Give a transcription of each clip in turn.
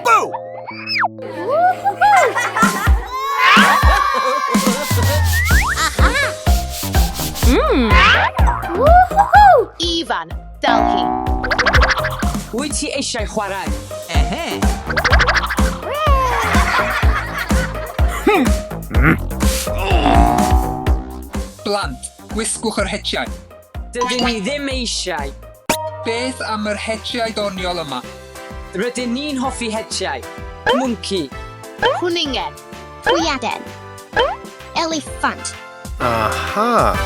Boo! Ifan, Delhi. Wyt ti eisiau chwarae? Blant, gwisgwch yr hetiau. Dydyn ni ddim eisiau. Beth am yr hetiau doniol yma? Rydyn ni'n hoffi hetiau. Mwnci. Hwningen. Hwyaden. Elephant. Aha!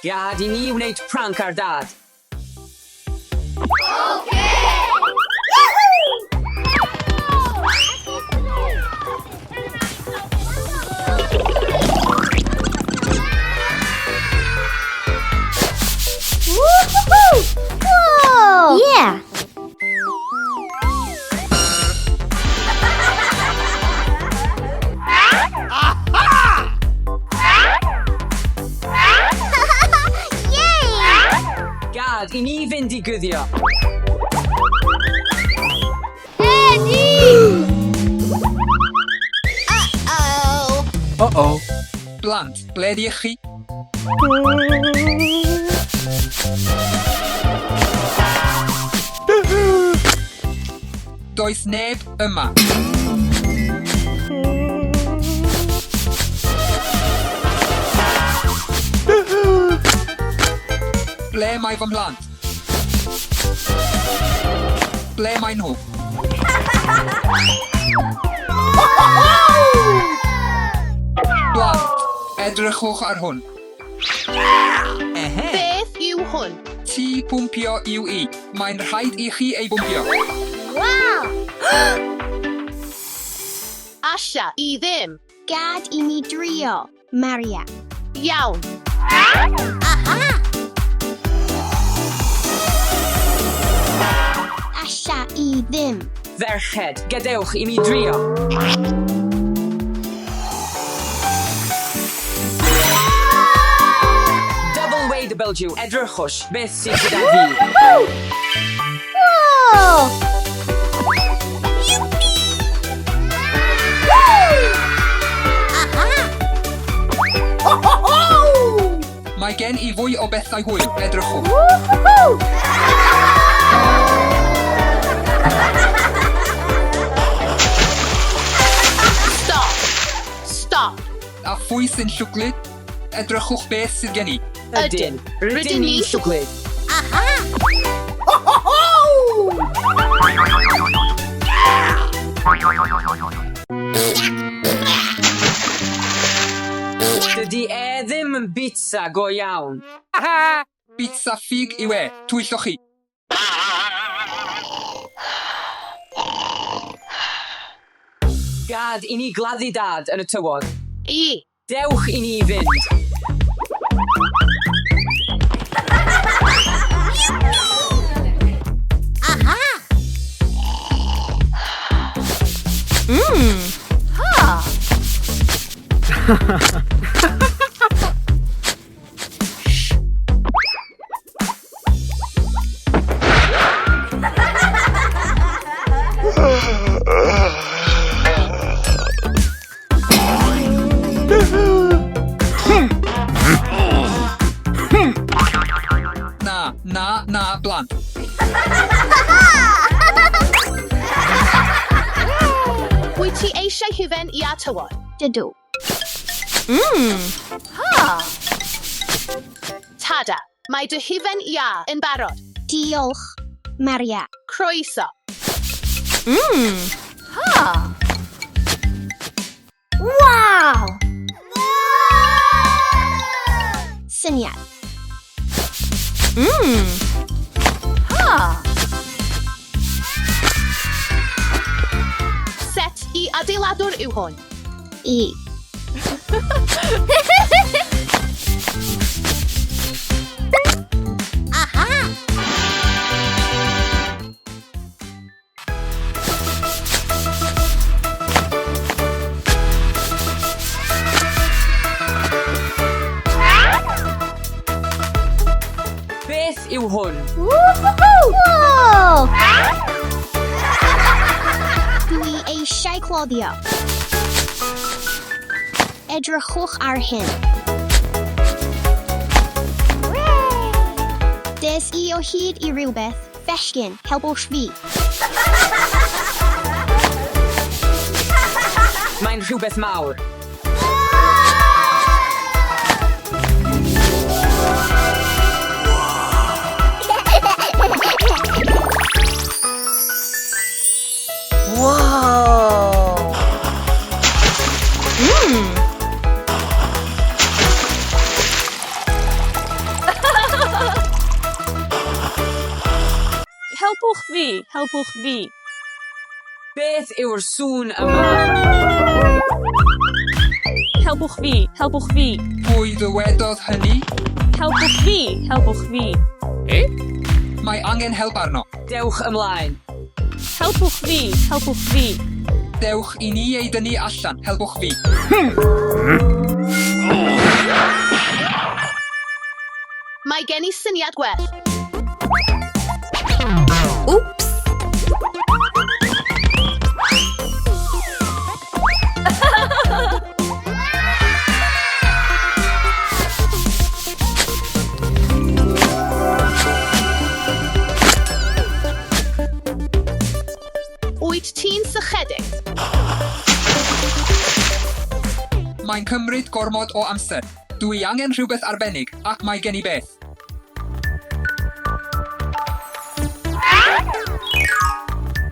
Gad I ni wneud prank ar dad. Whoa! Yeah. Gad I ni fynd I gyddio. Uh-oh. Blant, ble ydych chi? Does neb yma. Ble mae fy mhlant? Ble mae nhw? Blant, edrychwch ar hwn. Beth yw hwn? Tŷ pwmpio yw I. Mae'n rhaid I chi ei bwmpio. Wow! Asia I ddim. Gad I ni drio. Maria. Iawn. Aha! Asia I ddim. Ferched, gadewch I mi drio. Double Wade Belgiw, edrychwch beth sydd gyda fi. Whoa! Mae gen I fwy o bethau hwyl, edrychwch. Stop. Stop. A phwy sy'n llwglyd? Edrychwch beth sydd gen I. Ydyn, rydyn ni'n llwglyd. Dydy e ddim yn bitsa go iawn. Bitsa ffig yw e, twylloch chi. Gad I ni gladdu dad yn y tywod. I. Dewch I ni fynd. Na, blant. Wyt ti eisiau hufen I a tywod? Dydw. Tada, mae dy hufen I a yn barod. Diolch, Maria. Croeso. Wow! Syniad. Set I adeiladwr yw hwn. I. Aha! Dwi eisiau cloddio. Edrychwch ar hyn. Des I o hyd I rhywbeth, fechgyn, helpwch fi. Mae'n rhywbeth mawr. Wow! Helpwch fi. Beth yw'r sŵn yma? Helpwch fi. Pwy ddywedodd hynny? Helpwch fi. Mae angen help arno. Dewch ymlaen. Helpwch fi. Dewch I ni ei dynnu allan. Helpwch fi. Mae gen I syniad gwell. Oops! Wyt ti'n sychedig? Mae'n cymryd gormod o amser. Dwi angen rhywbeth arbennig ac mae gen I beth.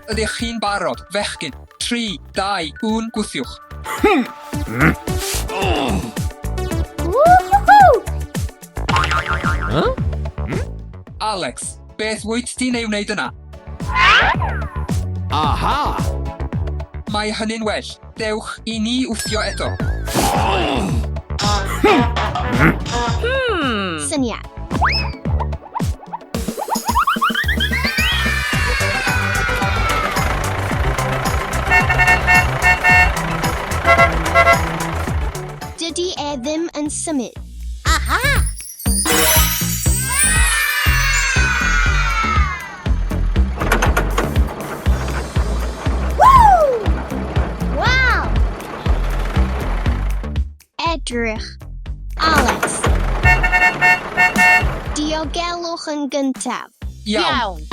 Ydych chi'n barod, fechgyn? 3, 2, 1, gwthiwch. Alex, beth wyt ti'n ei wneud yna? Aha! Mae hynny'n well. Dewch I ni wthio eto. Syniad. Dydy ddim yn symud. Aha! Woo! Wow! Edrych. Alex. Diogelwch yn gyntaf. Iawn.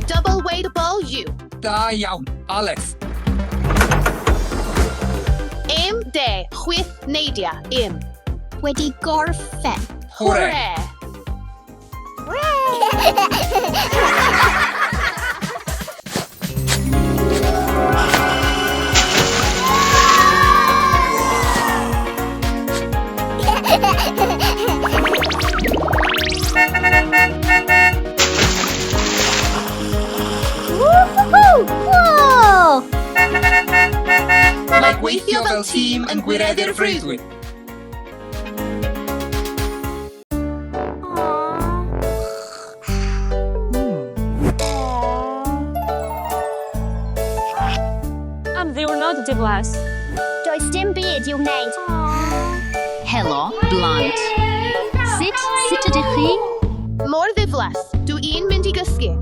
Double weightable U. Da iawn. Alex. De, chwyth neidia, Wedi gorffen. Hwre. Whoa! Mae gweithio fel tîm yn gwireddu'r freuddwyr. Am ddiwrnod diflas. Does dim byd i'w wneud. Helo, blant. Sut ydych chi? Mor ddiflas, dwi un mynd I gysgu.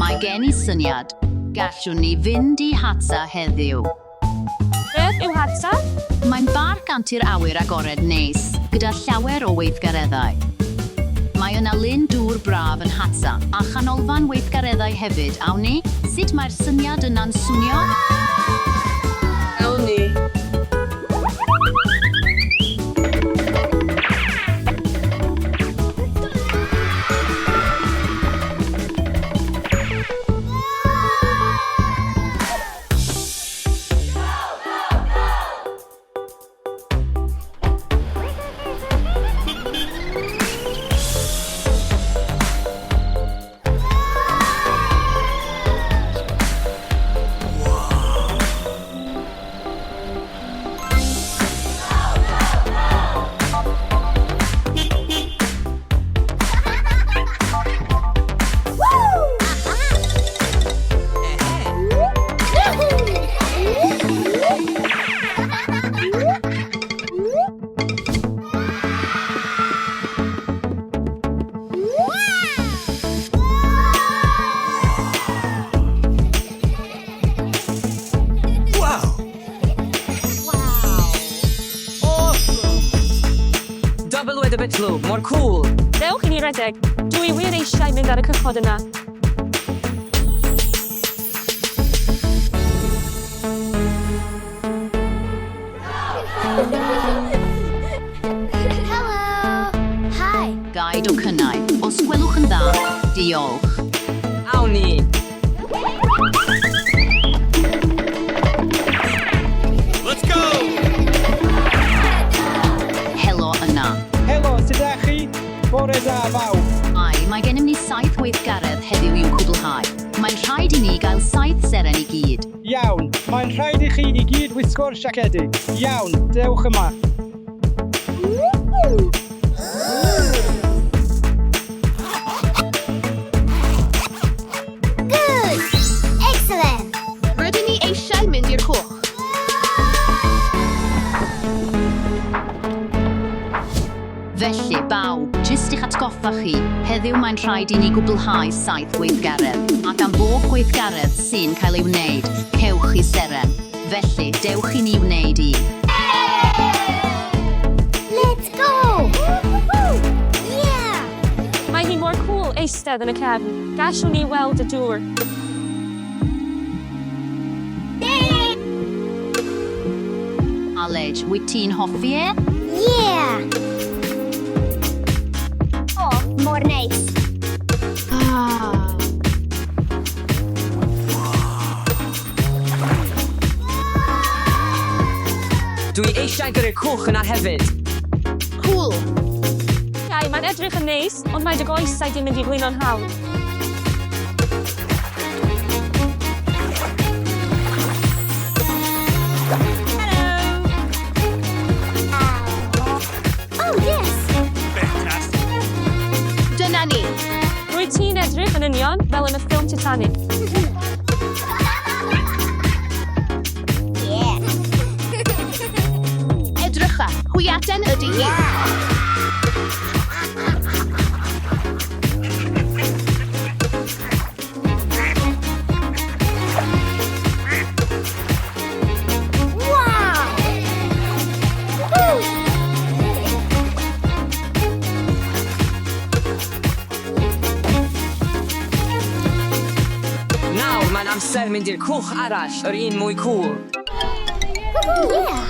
Mae gen I syniad. Gallwn ni fynd I hatsa heddiw. Beth yw hatsa? Mae'n bar gant i'r awyr agored neis, gyda llawer o weithgareddau. Mae yna lyn dŵr braf yn hatsa, a chanolfan weithgareddau hefyd, awn ni? Sut mae'r syniad yna'n swnio? Awn ni. y bitlw, mor cool. Dewch i ni redeg. Dwi wir eisiau mynd ar y cychod yna. Hello. Hi. Gaid o cynnau. Os gwelwch yn dda, diolch. Awn ni. Let's go! Helo yna. Helo, sut ydych chi? Bore da fawr. Ai, mae gennym ni 7 weithgaredd heddiw i'w cwblhau. Mae'n rhaid i ni gael 7 seren i gyd. Iawn, mae'n rhaid i chi i gyd wisgo'r siacedig. Iawn, dewch yma. Good. Excellent. Rydyn ni eisiau mynd i'r cwch. Felly, bawb, jyst i'ch atgoffa chi, heddiw mae'n rhaid i ni gwblhau 7 weithgaredd, ac am bob gweithgaredd sy'n cael ei wneud, cewch i seren. Felly, dewch i ni wneud un. Let's go. Yeah. Mae hi mor cool eistedd yn y cefn. Gallwn ni weld y dŵr. Aled, wyt ti'n hoffi e? Yeah. Oh, more nice. Dwi eisiau gyda'r cwch yna hefyd. Cool. Iau, mae'n edrych yn neis, ond mae dy goesau dim mynd i flino'n hawdd. Oh, yes. Dyna ni. Rwyt ti'n edrych yn union fel yn y ffilm Titanic. Yeah. Edrycha. Hwyaten ydy hi. Wow. Woo. Nawr, mae'n amser mynd i'r cwch arall, yr un mwy cool. Yeah.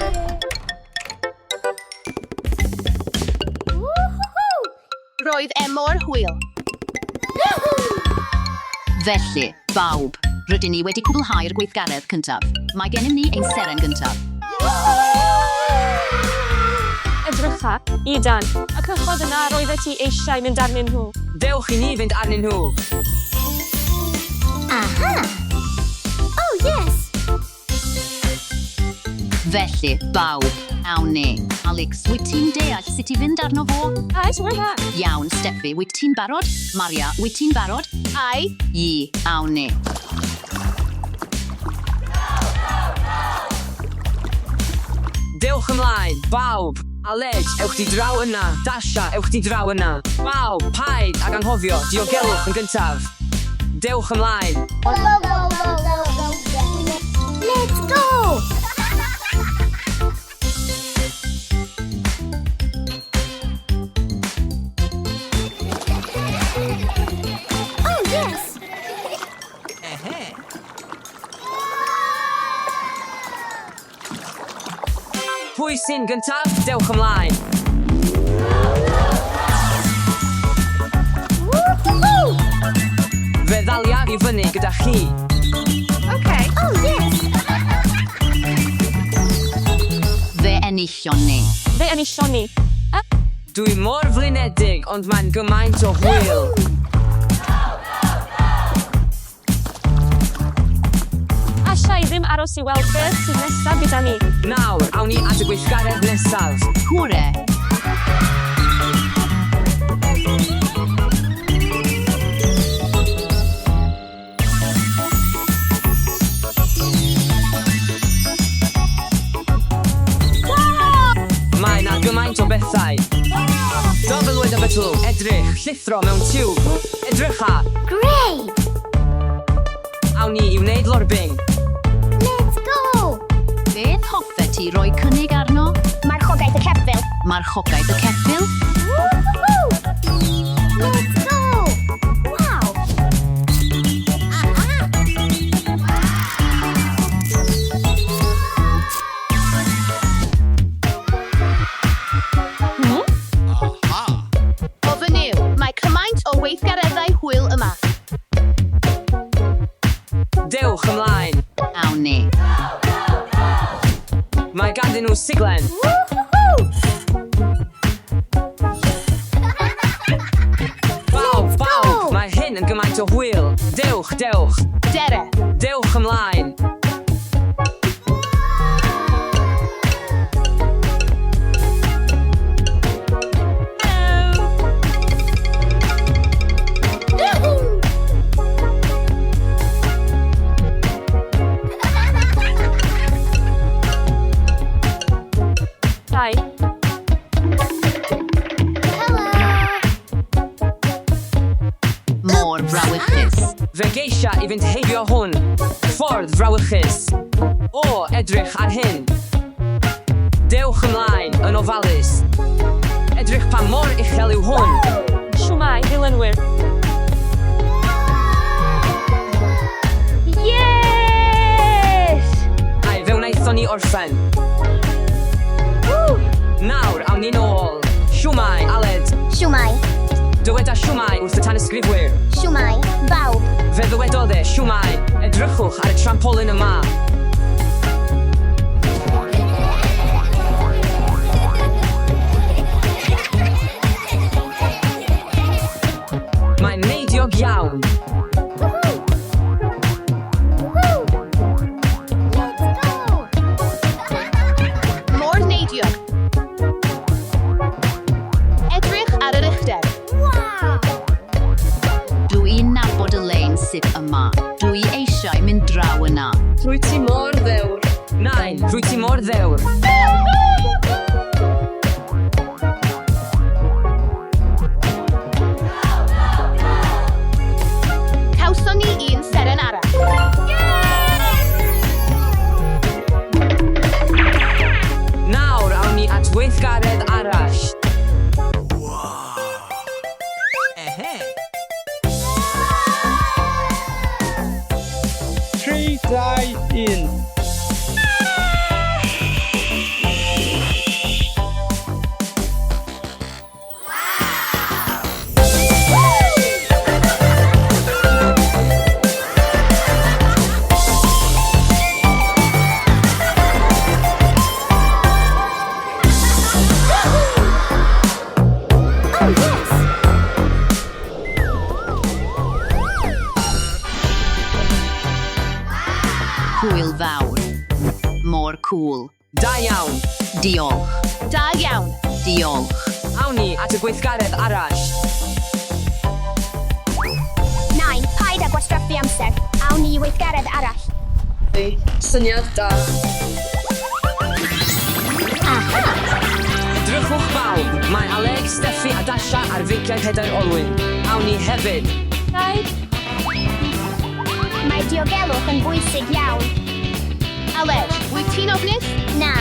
Woohoo. Roedd e mor hwyl. Felly, bawb, rydyn ni wedi cwblhau'r gweithgaredd cyntaf. Mae gennym ni ein seren gyntaf. Edrycha, Idan, y cychod yna roeddet ti eisiau mynd arnyn nhw. Dewch i ni fynd arnyn nhw. Aha. Oh, yes. Felly, bawb, awn ni. Alex, wyt ti'n deall sut i fynd arno fo? Ai, so we're back. Iawn, Steffi, wyt ti'n barod? Maria, wyt ti'n barod? Ai. I, awn ni. Dewch ymlaen, bawb. Aled, ewch di draw yna. Dasha, ewch di draw yna. Bawb, paid ag anghofio, diogelwch yn gyntaf. Dewch ymlaen. Let's go. Oh, yes. Pwy sy'n gyntaf? Dewch ymlaen. Woohoo. Fe ddalia i fyny gyda chi. Okay. Oh, yes. Fe enillion ni. Fe enillion ni. Dwi mor flinedig, ond mae'n gymaint o hwyl. Allai ddim aros i weld beth sydd nesaf gyda ni. Nawr, awn ni at y gweithgaredd nesaf. Hwre. Mae na gymaint o bethau. Dofylwyd y bytlw, edrych, llithro mewn tiwb. Edrycha, Great. awn ni i wneud lorbing. Let's go. Beth hoffet ti roi cynnig arno? Marchogaeth y ceffyl. Marchogaeth y ceffyl? Mae ganddyn nhw siglen. Bawb, bawb, mae hyn yn gymaint o hwyl. Dewch, dewch, Dere. dewch ymlaen. Hi. Môr frawychus. Fe geisia i fynd heibio hwn. Ffordd frawychus. O, edrych ar hyn. Dewch ymlaen yn ofalus. Edrych pa mor uchel yw hwn. Siwmai, dilynwyr. Yes! Ai, fe wnaethon ni orffen. Nawr, awn ni nôl. Siwmai, Aled. Siwmai. Dyweda siwmai wrth y tanysgrifwyr. Siwmai. Bawb. Fe ddywedodd e, siwmai, edrychwch ar y trampolin yma. Mae'n neidiog iawn. Mor neidiog. Edrych ar yr uchder. Dwi'n nabod y lein sydd yma. Dwi eisiau mynd draw yna. Rwy ti mor ddewr. Nain, rwy ti mor ddewr. Cawson ni un seren arall. Nawr, awn ni at weithgaredd arall. Tri, dau, un. Hwyl fawr. Mor cool. Da iawn. Diolch. Da iawn. Diolch. Awn ni at y gweithgaredd arall. Nain. Paid â gwastraffu amser. Awn ni i weithgaredd arall. Syniad da. Aha. Edrychwch bawb. Mae Aleg, Steffi a Dasha ar feigiau Pedair Olwyn. Awn ni hefyd. Hi. Mae diogelwch yn bwysig iawn. Aled, wyt ti'n ofnus? Na.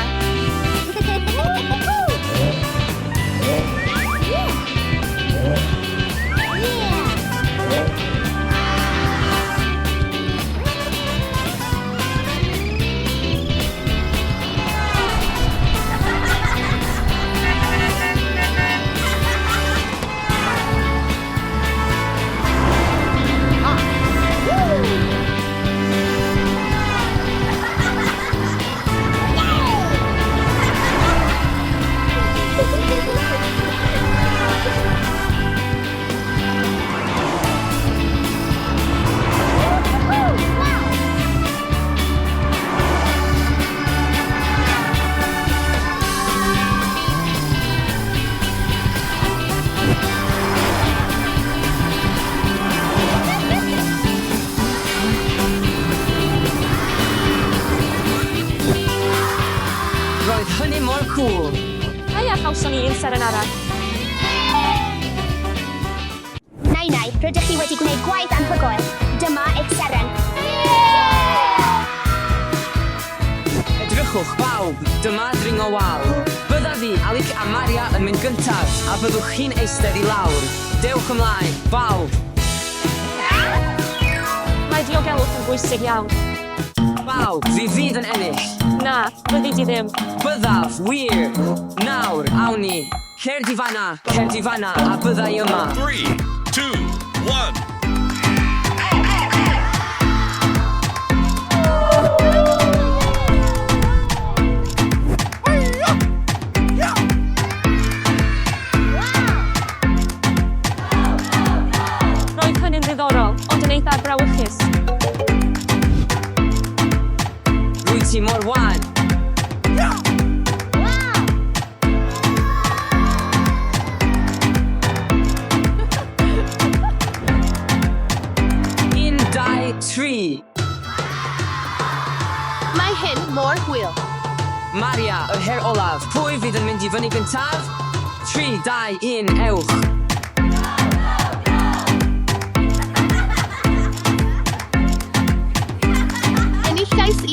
Roedd hynny mor cool. Hai a chawson ni un seren arall. Nainau, rydych chi wedi gwneud gwaith anhygoel. Dyma eich seren. Edrychwch bawb. Dyma dringo wal. Bydda fi, Alic a Maria yn mynd gyntaf a byddwch chi'n eistedd i lawr. Dewch ymlaen, bawb. Mae diogelwch yn bwysig iawn. Bawb, fi fydd yn ennill. Na, byddi di ddim. Byddaf, wir. Nawr, awn ni. Cer di fanna, a byddai yma. 3, 2, 1. Un, dau, tri. Mae hyn mor hwyl. Maria, yr her olaf. Pwy fydd yn mynd i fyny gyntaf? 3, 2, 1, ewch. Enillais i.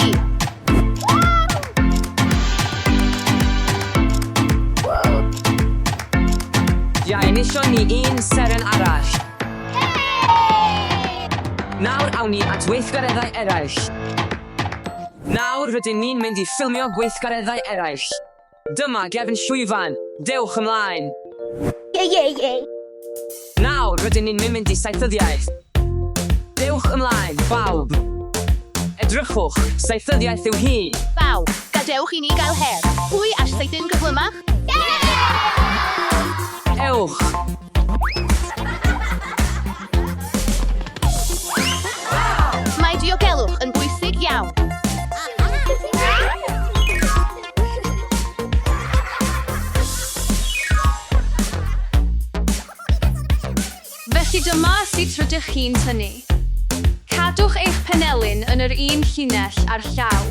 Ia, enillon ni un seren arall. Nawr awn ni at weithgareddau eraill. Nawr rydyn ni'n mynd i ffilmio gweithgareddau eraill. Dyma Gefn Llwyfan. Dewch ymlaen. Nawr rydyn ni'n mynd i saethyddiaeth. Dewch ymlaen, bawb. Edrychwch, saethyddiaeth yw hi. Baw, gadewch i ni gael her. Pwy all saethyn gyflymach? Ewch. Mae diogelwch yn bwysig iawn. Felly dyma sut rydych chi'n tynnu. Cadwch eich penelyn yn yr un llinell ar llaw.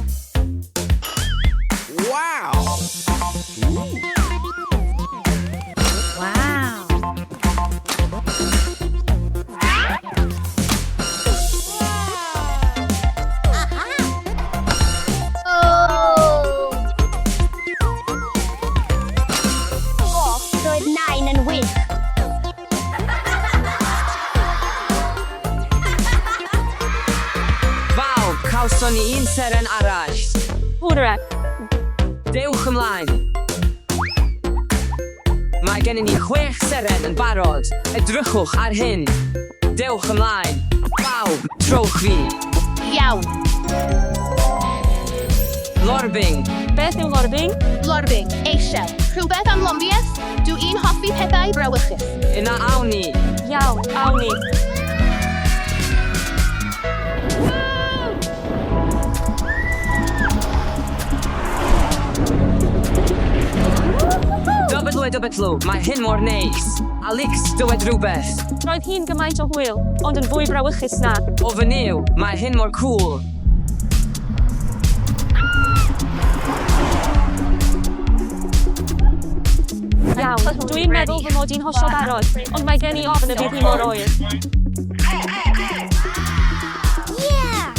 Roedd nain yn wych. Bawb, cawson ni un seren arall. Hwrek. Dewch ymlaen. Mae gennym ni 6 seren yn barod. Edrychwch ar hyn. Dewch ymlaen. Bawb, trowch fi. Iawn. Lorbing. Beth yw lorbing? Lorbing, eisiau. Rhywbeth am lombiaeth? Dw i'n hoffi pethau brawychus. Yna awn ni. Iawn, awn ni. Dybydlw, mae hyn mor neis. Alix, dywed rhywbeth. Roedd hi'n gymaint o hwyl, ond yn fwy brawychus na. O fy niw, mae hyn mor cool. Iawn, dwi'n meddwl fy mod i'n hollol barod, ond mae gen i ofn y bydd hi mor oer. Yeah!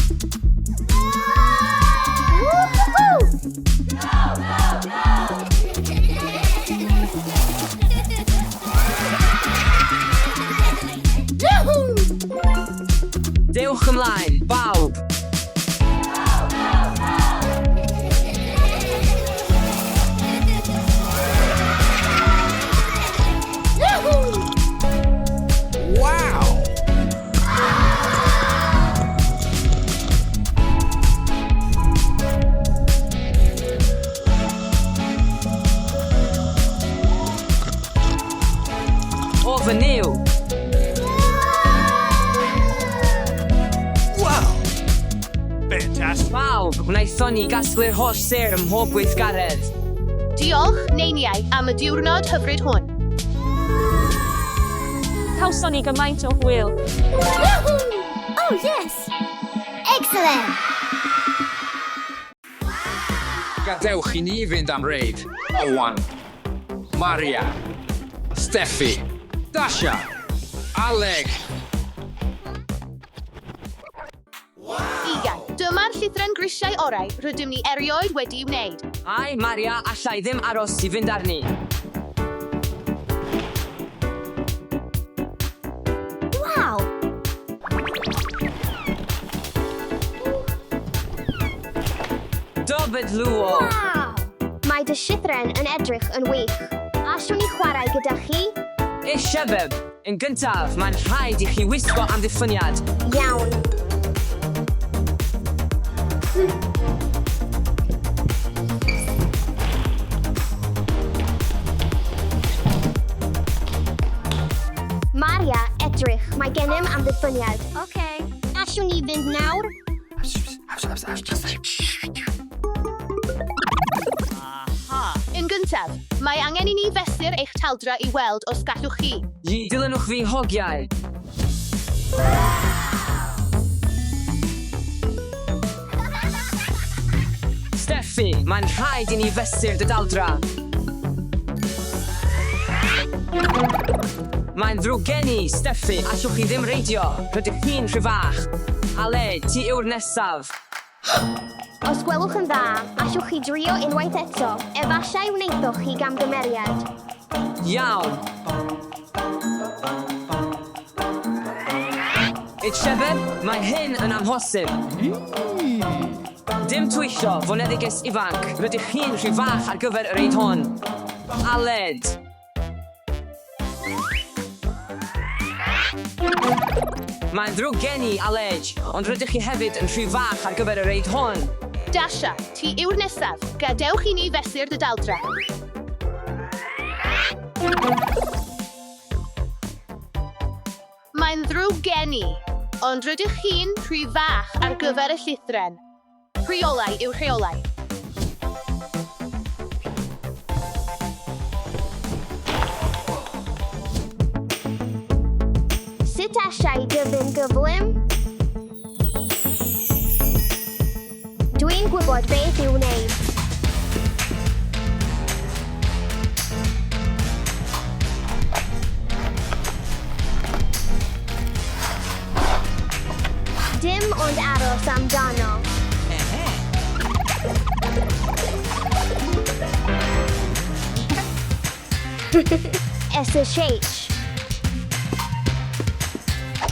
Dewch ymlaen, bawb. O fy niw. Fantastic. Bawb, wnaethon ni gasglu'r holl ser ym mhob gweithgaredd. Diolch, neiniau, am y diwrnod hyfryd hwn. Cawson ni gymaint o hwyl. Oh, yes! Excellent! Gadewch i ni fynd am reid. Owan, Maria, Steffi, Dasha, Aleg. Ugain, dyma'r llithren grisiau orau rydym ni erioed wedi wneud. Ai, Maria, allai ddim aros i fynd arni. Wow! Dobydlw o. Wow! Mae dy llithren yn edrych yn wych. Allwn ni chwarae gyda chi? Eisiau, yn gyntaf, mae'n rhaid i chi wisgo am ddiffyniad. Iawn. Maria, edrych, mae gennym am ddiffyniad. Okay. Allwn ni fynd nawr? gyntaf, mae angen i ni fesur eich taldra i weld os gallwch chi. Dilynwch fi hogiau. Steffi, mae'n rhaid i ni fesur dy daldra. Mae'n ddrwg gen i, Steffi, allwch chi ddim reidio. Rydych chi'n rhy fach. Ale, ti yw'r nesaf. Os gwelwch yn dda, allwch chi drio unwaith eto, efallai wneithwch chi gamgymeriad. Iawn. Itchefeb, mae hyn yn amhosib. Dim twyllio, foneddigus ifanc. Rydych chi'n rhy fach ar gyfer yr eid hon. Aled. Mae'n ddrwg gen i, Aled, ond rydych chi hefyd yn rhy fach ar gyfer yr eid hon. Dasha, ti yw'r nesaf. Gadewch i ni fesur dy daldra. Mae'n ddrwg gen i, ond rydych chi'n rhy fach ar gyfer y llithren. Rheolau yw rheolau. Sut allai dyfu'n gyflym? Dwi'n gwybod beth i'w wneud. Dim ond aros amdano. SSH.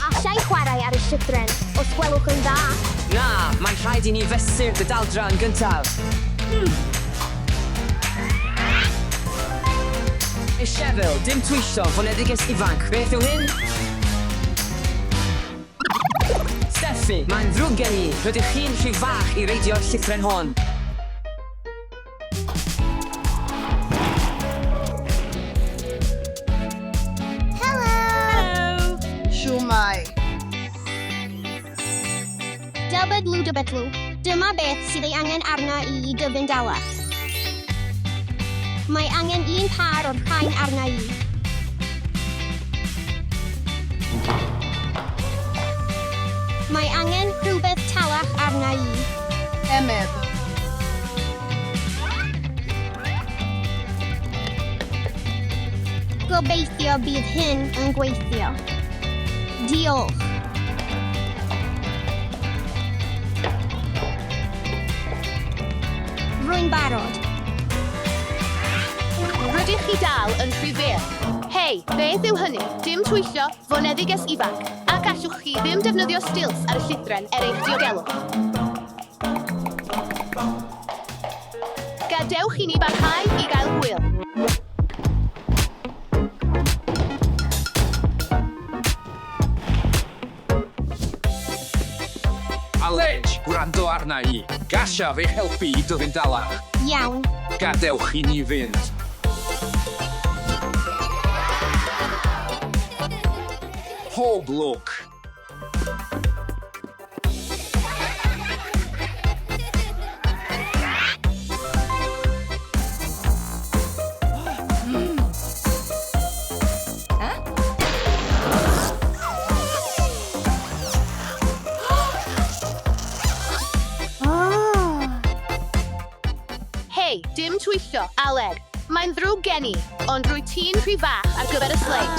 Allai chwarae ar y llythren, os gwelwch yn dda. Na, mae'n rhaid i ni fesur dy daldra yn gyntaf. Ishefel, dim twyllio, foneddigus ifanc. Beth yw hyn? Steffi, mae'n ddrwg gen i. Rydych chi'n rhy fach i reidio'r llithren hon. Dybedlw, dyma beth sydd ei angen arna i dyfu'n dalach. Mae angen un par o'r rhain arna i. Mae angen rhywbeth talach arna i. Emyr. Gobeithio bydd hyn yn gweithio. Diolch. Rwy'n barod. Rydych chi dal yn rhy fyr. Hei, beth yw hynny? Dim twyllio, foneddigus ifanc, ac allwch chi ddim defnyddio stils ar y llithren eich diogelwch. Gadewch i ni barhau i gael hwyl. Aled, gwrando arna i. Gallaf eich helpu i dyfu'n dalach. Iawn. Gadewch i ni fynd. Pob lwc. Hei, dim twyllio, Aled. Mae'n ddrwg gen i, ond rwy ti'n rhy fach ar gyfer y sleid.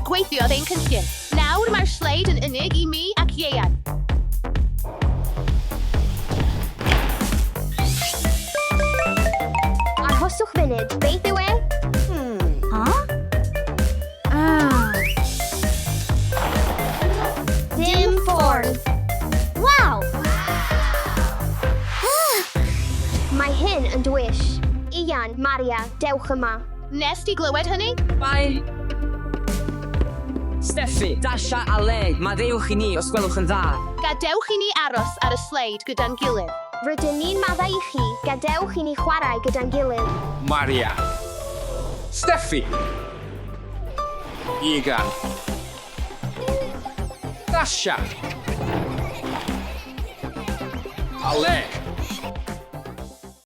Gweithiodd ein cynllun. Nawr mae'r sleid yn unig i mi ac Ieuan. Arhoswch funud, beth yw e? Dim ffordd. Waw! Mae hyn yn dwish. Ian, Maria, dewch yma. Nes ti glywed hynny? Bye. Steffi, Dasha a Led, maddewch i ni os gwelwch yn dda. Gadewch i ni aros ar y sleid gyda'n gilydd. Rydyn ni'n maddau i chi, gadewch i ni chwarae gyda'n gilydd. Maria. Steffi. Igan. Dasha. Aled.